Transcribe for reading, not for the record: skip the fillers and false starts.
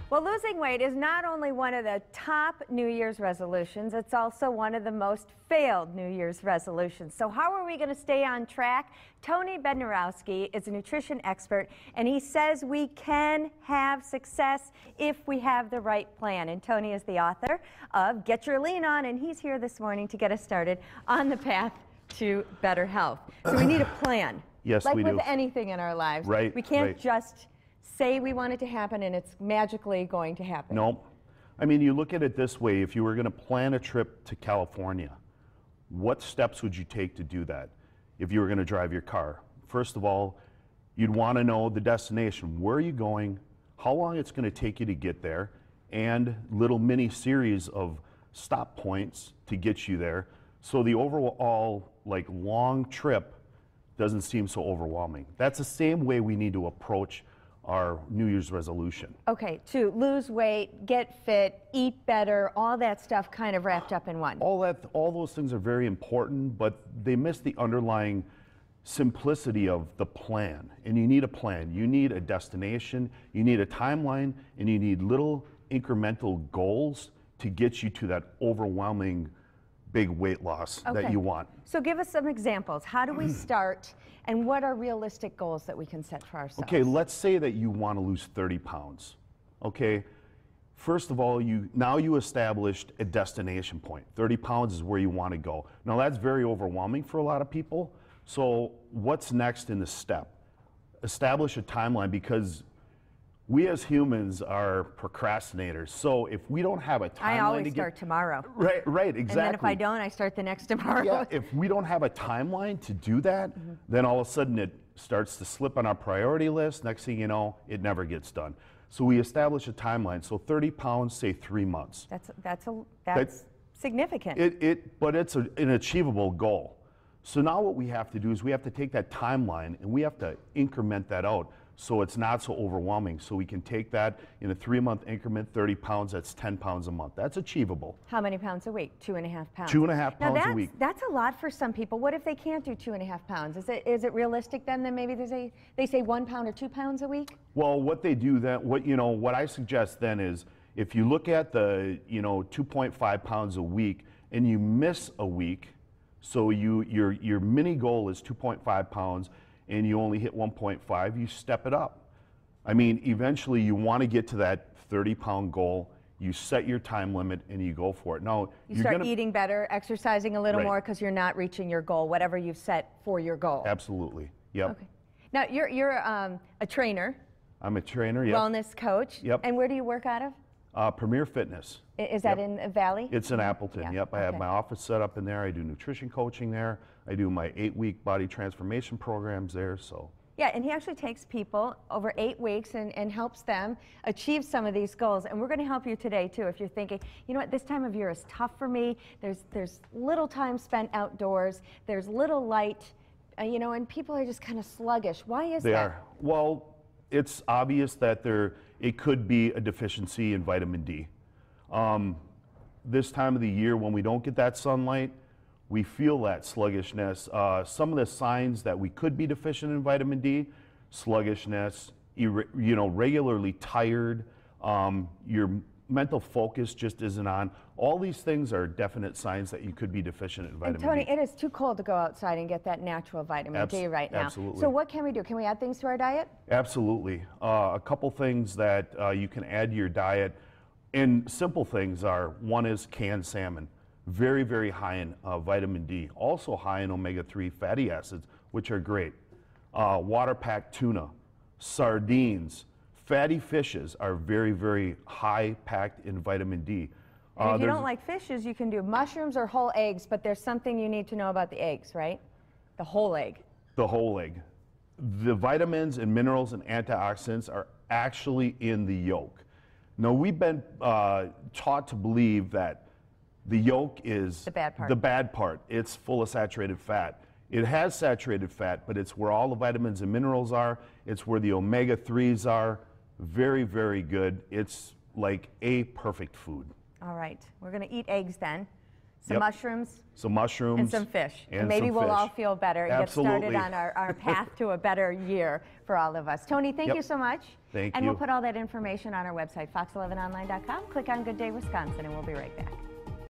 Well, losing weight is not only one of the top New Year's resolutions, it's also one of the most failed New Year's resolutions. So how are we going to stay on track? Tony Bednarowski is a nutrition expert, and he says we can have success if we have the right plan. And Tony is the author of Get Your Lean On, and he's here this morning to get us started on the path to better health. So we need a plan. Yes, we do. Like with anything in our lives. Right. We can't just say we want it to happen and it's magically going to happen. No. I mean, you look at it this way. If you were going to plan a trip to California, what steps would you take to do that if you were going to drive your car? First of all, you'd want to know the destination. Where are you going? How long it's going to take you to get there? And little mini series of stop points to get you there. So the overall, long trip doesn't seem so overwhelming. That's the same way we need to approach our New Year's resolution. Okay, to lose weight, get fit, eat better, all that stuff kind of wrapped up in one. All those things are very important, but they miss the underlying simplicity of the plan. And you need a plan. You need a destination, you need a timeline, and you need little incremental goals to get you to that overwhelming big weight loss that you want. So give us some examples. How do we start, and what are realistic goals that we can set for ourselves? Okay, let's say that you want to lose 30 pounds. Okay, first of all, now you established a destination point. 30 pounds is where you want to go. Now that's very overwhelming for a lot of people. So what's next in the step? Establish a timeline, because we as humans are procrastinators. So if we don't have a timeline, I always start tomorrow. Right, exactly. And then if I don't, I start the next tomorrow. Yeah, if we don't have a timeline to do that, then all of a sudden it starts to slip on our priority list. Next thing you know, it never gets done. So we establish a timeline. So 30 pounds, say 3 months. That's significant. But it's an achievable goal. So now what we have to do is we have to take that timeline and we have to increment that out so it's not so overwhelming. So we can take that in a 3-month increment, 30 pounds, that's 10 pounds a month. That's achievable. How many pounds a week? 2.5 pounds. 2.5 pounds a week. That's a lot for some people. What if they can't do 2.5 pounds? Is it realistic then that maybe they say 1 pound or 2 pounds a week? Well, what they do then, what I suggest then is, if you look at the 2.5 pounds a week and you miss a week, so your mini goal is 2.5 pounds and you only hit 1.5, you step it up. I mean, eventually you want to get to that 30-pound goal, you set your time limit and you go for it. Now, you start eating better, exercising a little more because you're not reaching your goal, whatever you've set for your goal. Absolutely, yep. Okay. Now, you're a trainer. I'm a trainer, yep. Wellness coach. Yep. And where do you work out of? Premier Fitness. Is that in the Valley? It's in Appleton, yep. I have my office set up in there. I do nutrition coaching there. I do my 8-week body transformation programs there, so. Yeah, and he actually takes people over 8 weeks and helps them achieve some of these goals. And we're going to help you today, too, if you're thinking, you know what, this time of year is tough for me. There's little time spent outdoors. There's little light, and people are just kind of sluggish. Why is that? They are. Well, it's obvious that it could be a deficiency in vitamin D. This time of the year, when we don't get that sunlight, we feel that sluggishness. Some of the signs that we could be deficient in vitamin D: sluggishness, regularly tired, your mental focus just isn't on. All these things are definite signs that you could be deficient in vitamin D. And Tony, it is too cold to go outside and get that natural vitamin D right now. Absolutely. So what can we do? Can we add things to our diet? Absolutely. A couple things that you can add to your diet, and simple things are, one is canned salmon. Very, very high in vitamin D. Also high in omega-3 fatty acids, which are great. Water-packed tuna, sardines, fatty fishes are very, very high packed in vitamin D. And if you don't like fishes, you can do mushrooms or whole eggs, but there's something you need to know about the eggs, right? The whole egg. The whole egg. The vitamins and minerals and antioxidants are actually in the yolk. Now, we've been taught to believe that the yolk is the bad part. The bad part. It's full of saturated fat. It has saturated fat, but it's where all the vitamins and minerals are. It's where the omega-3s are. Very, very good. It's like a perfect food. All right. We're going to eat eggs then. some mushrooms, some mushrooms, and some fish. And maybe some we'll fish. all feel better and Absolutely. get started on our path to a better year for all of us. Tony, thank you so much. Thank and you. we'll put all that information on our website, fox11online.com. Click on Good Day Wisconsin, and we'll be right back.